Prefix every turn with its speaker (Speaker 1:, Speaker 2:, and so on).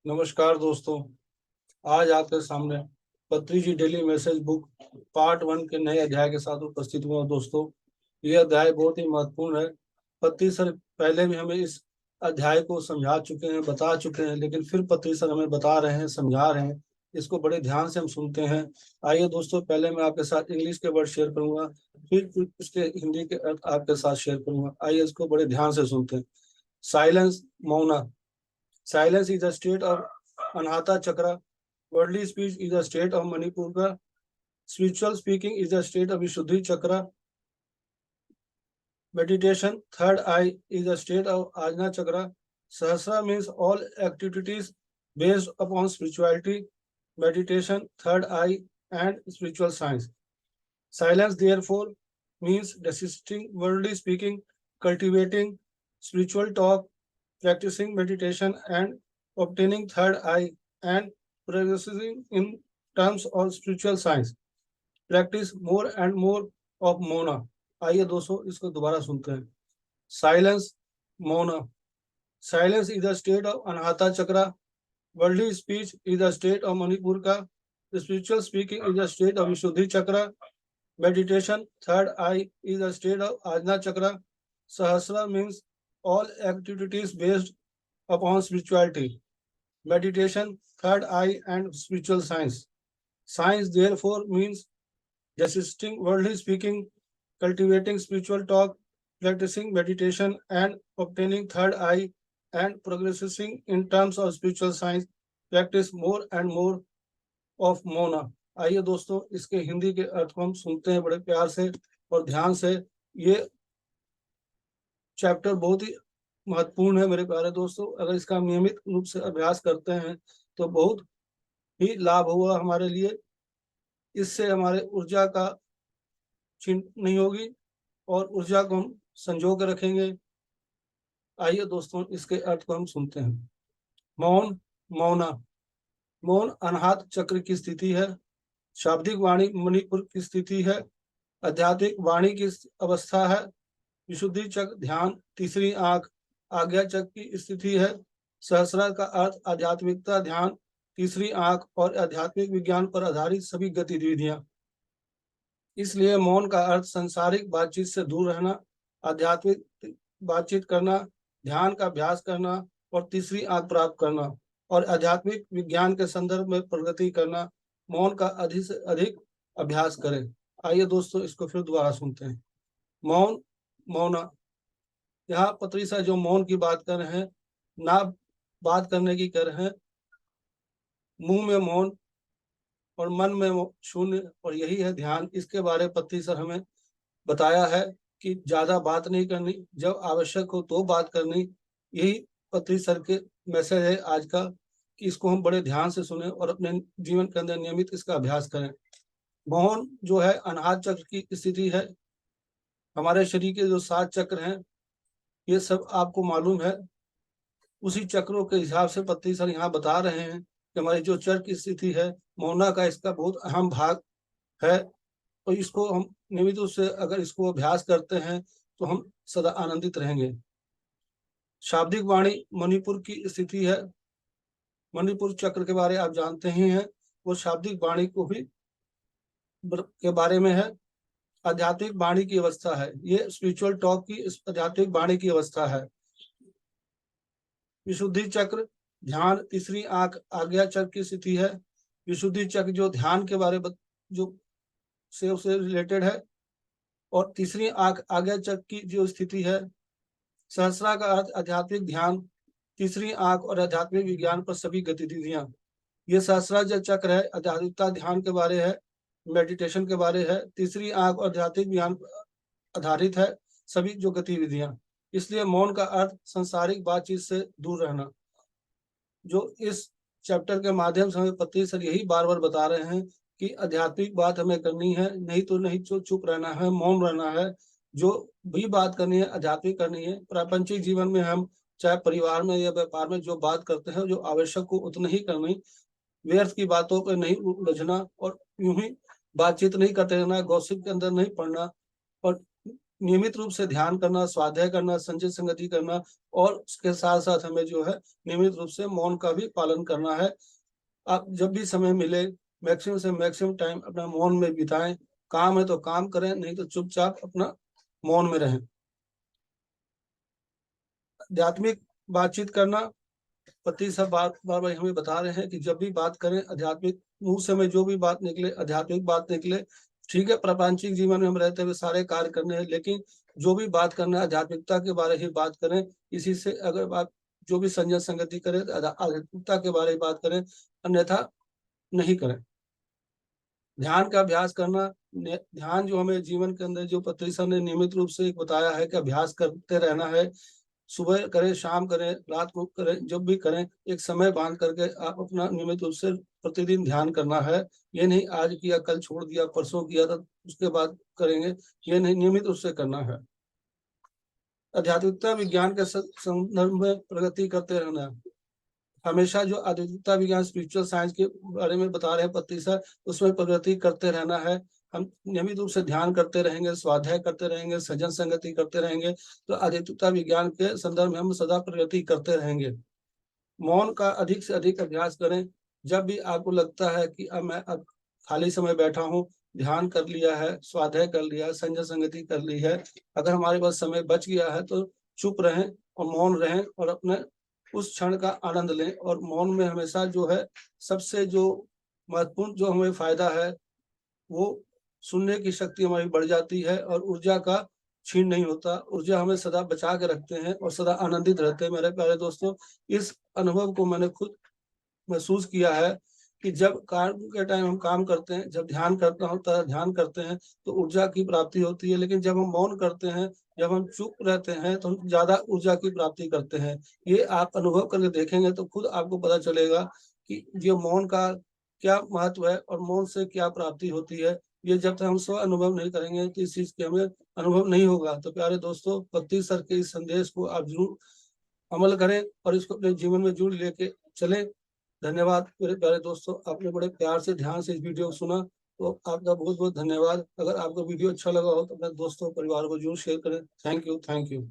Speaker 1: नमस्कार दोस्तों। आज आपके सामने पत्री जी डेली मैसेज बुक पार्ट 1 के नए अध्याय के साथ उपस्थित हुआ हूं। दोस्तों, यह अध्याय बहुत ही महत्वपूर्ण है। पत्री सर पहले भी हमें इस अध्याय को समझा चुके हैं, बता चुके हैं, लेकिन फिर पत्री सर हमें बता रहे हैं, समझा रहे हैं। इसको बड़े ध्यान से हम सुनते हैं। आइए दोस्तों, पहले मैं आपके साथ इंग्लिश के वर्ड शेयर करूंगा, फिर उसके हिंदी के अर्थ आपके साथ शेयर करूंगा। आइए इसको बड़े ध्यान से सुनते हैं। साइलेंस, मौना। Silence is a state of Anahata Chakra. Worldly speech is a state of Manipura. Spiritual speaking is a state of Vishuddhi Chakra. Meditation, third eye, is a state of Ajna Chakra. Sahasra means all activities based upon spirituality, meditation, third eye, and spiritual science. Silence, therefore, means desisting worldly speaking, cultivating spiritual talk, practicing meditation, and obtaining third eye, and progressing in terms of spiritual science. Practice more and more of मौना। आइए दोस्तों, इसको दोबारा सुनते हैं। Silence, मौना। Silence is the state of Anahata chakra. Worldly speech is the state of Manipur का। Spiritual speaking is the state of Vishuddhi chakra. Meditation, third eye, is a state of Ajna Chakra. Sahasra means all activities based upon spirituality. Meditation, third eye, and spiritual science. Science, therefore, means desisting worldly speaking, cultivating spiritual talk, practicing meditation, and obtaining third eye, and progressing in terms of spiritual science. Practice more and more of Mona. आइए दोस्तों, इसके हिंदी के अर्थ को हम सुनते हैं बड़े प्यार से और ध्यान से। ये चैप्टर बहुत ही महत्वपूर्ण है मेरे प्यारे दोस्तों। अगर इसका नियमित रूप से अभ्यास करते हैं तो बहुत ही लाभ हुआ हमारे लिए। इससे हमारे ऊर्जा का छीन नहीं होगी और ऊर्जा को हम संजो के रखेंगे। आइए दोस्तों, इसके अर्थ को हम सुनते हैं। मौन, मौना। मौन अनाहत चक्र की स्थिति है। शाब्दिक वाणी मणिपुर की स्थिति है। आध्यात्मिक वाणी की अवस्था है। विशुद्धि चक्र ध्यान, तीसरी आंख, आज्ञा चक्र की स्थिति है। सहस्रा का अर्थ आध्यात्मिकता, ध्यान, तीसरी आंख और आध्यात्मिक विज्ञान पर आधारित सभी गतिविधियां। इसलिए मौन का अर्थ संसारिक बातचीत से दूर रहना, आध्यात्मिक बातचीत करना, ध्यान का अभ्यास करना और तीसरी आंख प्राप्त करना और आध्यात्मिक विज्ञान के संदर्भ में प्रगति करना। मौन का अधिक से अधिक अभ्यास करें। आइए दोस्तों, इसको फिर दोबारा सुनते हैं। मौन, मौना। यहाँ पत्री सा जो मौन की बात कर रहे हैं, ना बात करने की कर रहे हैं, मुंह में मौन और मन में शून्य, और यही है ध्यान। इसके बारे पत्री सर हमें बताया है कि ज्यादा बात नहीं करनी, जब आवश्यक हो तो बात करनी। यही पत्री सर के मैसेज है आज का, कि इसको हम बड़े ध्यान से सुने और अपने जीवन के अंदर नियमित इसका अभ्यास करें। मौन जो है अनाहत चक्र की स्थिति है। हमारे शरीर के जो 7 चक्र हैं, ये सब आपको मालूम है। उसी चक्रों के हिसाब से पत्री सर यहाँ बता रहे हैं कि हमारी जो चक्र की स्थिति है, मौना का इसका बहुत अहम भाग है। और इसको हम नियमित रूप से अगर इसको अभ्यास करते हैं तो हम सदा आनंदित रहेंगे। शाब्दिक वाणी मणिपुर की स्थिति है। मणिपुर चक्र के बारे आप जानते ही हैं। वो शाब्दिक वाणी को भी के बारे में है। आध्यात्मिक वाणी की अवस्था है। ये स्पिरिचुअल टॉक की आध्यात्मिक वाणी की अवस्था है। विशुद्धि चक्र ध्यान, तीसरी आंख, आज्ञा चक्र की स्थिति है। विशुद्धि चक्र जो ध्यान के बारे जो से उससे रिलेटेड है, और तीसरी आंख आज्ञा चक्र की जो स्थिति है। सहस्रा का अर्थ आध्यात्मिक ध्यान, तीसरी आंख और आध्यात्मिक विज्ञान पर सभी गतिविधियां। ये सहस्रा जो चक्र है, आध्यात्मिकता ध्यान के बारे है, मेडिटेशन के बारे है, तीसरी आंख और आध्यात्मिक ज्ञान आधारित है सभी जो गतिविधियां। इसलिए मौन का अर्थ संसारिक बातचीत से दूर रहना। जो इस चैप्टर के माध्यम से हमें पत्री सर यही बार बार बता रहे हैं कि आध्यात्मिक बात हमें करनी है, नहीं तो चुप रहना है, मौन रहना है। जो भी बात करनी है आध्यात्मिक करनी है। प्रापंचिक जीवन में हम चाहे परिवार में या व्यापार में जो बात करते हैं, जो आवश्यक हो उतना ही करनी, व्यर्थ की बातों पर नहीं उलझना और यूं ही बातचीत नहीं करते रहना, गॉसिप के अंदर नहीं पड़ना और नियमित रूप से ध्यान करना, स्वाध्याय करना, संचित संगति करना और उसके साथ-साथ हमें जो है नियमित रूप से मौन का भी पालन करना है। आप जब भी समय मिले मैक्सिमम से मैक्सिमम टाइम अपना मौन में बिताएँ। काम है तो काम करें, नहीं तो चुपचाप अपना मौन में रहें। आध्यात्मिक बातचीत करना, पति सब बार-बार हमें बता रहे हैं कि जब भी बात करें आध्यात्मिक मुँह से हमें जो भी बात निकले, आध्यात्मिक बात निकले, ठीक है, प्रापंचिक जीवन में हम रहते हुए सारे कार्य करने हैं, लेकिन जो भी बात करना है आध्यात्मिकता के बारे ही बात करें। इसी से अगर आप जो भी संजय संगति करें, आध्यात्मिकता के बारे में बात करें, अन्यथा नहीं करें। ध्यान का अभ्यास करना, ध्यान जो हमें जीवन के अंदर जो पत्री सर ने नियमित रूप से एक बताया है कि अभ्यास करते रहना है। सुबह करें, शाम करें, रात को करें, जब भी करें, एक समय बाँध करके आप अपना नियमित रूप से प्रतिदिन ध्यान करना है। ये नहीं आज किया, कल छोड़ दिया, परसों किया था, उसके बाद करेंगे, ये नहीं, नियमित रूप से करना है। आध्यात्मिकता विज्ञान के संदर्भ में प्रगति करते रहना। हमेशा जो आध्यात्मिकता विज्ञान स्पिरिचुअल साइंस के बारे में बता रहे हैं पत्ती सर, उसमें प्रगति करते रहना है। हम नियमित रूप से ध्यान करते रहेंगे, स्वाध्याय करते रहेंगे, सज्जन संगति करते रहेंगे, तो आध्यात्मिकता विज्ञान के संदर्भ में हम सदा प्रगति करते रहेंगे। मौन का अधिक से अधिक अभ्यास करें। जब भी आपको लगता है कि अब खाली समय बैठा हूँ, ध्यान कर लिया है, स्वाध्याय कर लिया है, संजय संगति कर ली है, अगर हमारे पास समय बच गया है तो चुप रहें और मौन रहें और अपने उस क्षण का आनंद लें। और मौन में हमेशा जो है सबसे जो महत्वपूर्ण जो हमें फ़ायदा है, वो सुनने की शक्ति हमारी बढ़ जाती है और ऊर्जा का क्षीण नहीं होता। ऊर्जा हमें सदा बचा के रखते हैं और सदा आनंदित रहते हैं। मेरे प्यारे दोस्तों, इस अनुभव को मैंने खुद महसूस किया है कि जब काम के टाइम हम काम करते हैं, जब ध्यान करता होता है, ध्यान करते हैं, तो ऊर्जा की प्राप्ति होती है, लेकिन जब हम मौन करते हैं, जब हम चुप रहते हैं, तो हम ज़्यादा ऊर्जा की प्राप्ति करते हैं। ये आप अनुभव करके देखेंगे तो खुद आपको पता चलेगा कि ये मौन का क्या महत्व है और मौन से क्या प्राप्ति होती है। ये जब तक हम स्व अनुभव नहीं करेंगे, तो इस चीज़ की हमें अनुभव नहीं होगा। तो प्यारे दोस्तों, पत्ती सर के इस संदेश को आप ज़रूर अमल करें और इसको अपने जीवन में ज़रूर लेके चलें। धन्यवाद मेरे प्यारे दोस्तों, आपने बड़े प्यार से ध्यान से इस वीडियो को सुना, तो आपका बहुत-बहुत धन्यवाद। अगर आपको वीडियो अच्छा लगा हो तो अपने दोस्तों, परिवार को ज़रूर शेयर करें। Thank you, thank you.